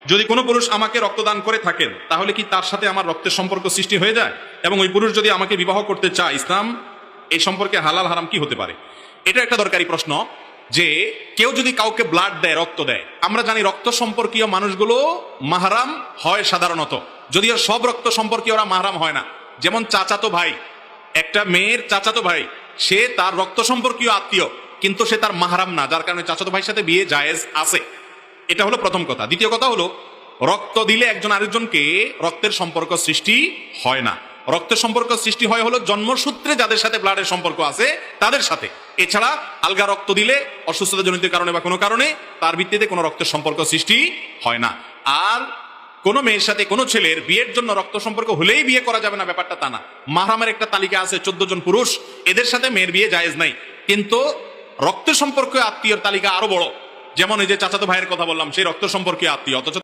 যদি কোনো পুরুষ আমাকে রক্তদান করে থাকেন তাহলে কি তার সাথে আমার রক্তের সম্পর্ক সৃষ্টি হয়ে যায়? এবং ওই পুরুষ যদি আমাকে বিবাহ করতে চায়, ইসলাম এই সম্পর্কে হালাল হারাম কি হতে পারে? এটা একটা দরকারি প্রশ্ন। যে কেউ যদি কাউকে ব্লাড দেয়, রক্ত দেয়, আমরা জানি রক্ত সম্পর্কীয় মানুষগুলো মাহরাম হয় সাধারণত, যদিও সব রক্ত সম্পর্কীয় ওরা মাহরাম হয় না। যেমন চাচাতো ভাই, একটা মেয়ের চাচাতো ভাই, সে তার রক্ত সম্পর্কীয় আত্মীয়, কিন্তু সে তার মাহরাম না, যার কারণে চাচাতো ভাইয়ের সাথে বিয়ে জায়েজ আছে। এটা হলো প্রথম কথা। দ্বিতীয় কথা হলো, রক্ত দিলে একজন আরেকজনকে রক্তের সম্পর্ক সৃষ্টি হয় না। রক্তের সম্পর্ক সৃষ্টি হয় হলো জন্মসূত্রে যাদের সাথে ব্লাডের সম্পর্ক আছে তাদের সাথে। এছাড়া আলগা রক্ত দিলে অসুস্থতা জনিত কারণে বা কোনো কারণে তার ভিত্তিতে কোনো রক্তের সম্পর্ক সৃষ্টি হয় না। আর কোনো মেয়ের সাথে কোনো ছেলের বিয়ের জন্য রক্ত সম্পর্ক হলেই বিয়ে করা যাবে না, ব্যাপারটা তা না। মাহরামের একটা তালিকা আছে, 14 জন পুরুষ, এদের সাথে মেয়ের বিয়ে জায়েজ নাই। কিন্তু রক্তের সম্পর্কে আত্মীয়র তালিকা আরো বড়। যেমন এই যে চাচাতো ভাইয়ের কথা বললাম, সেই রক্ত সম্পর্কে আত্মীয়, অথচ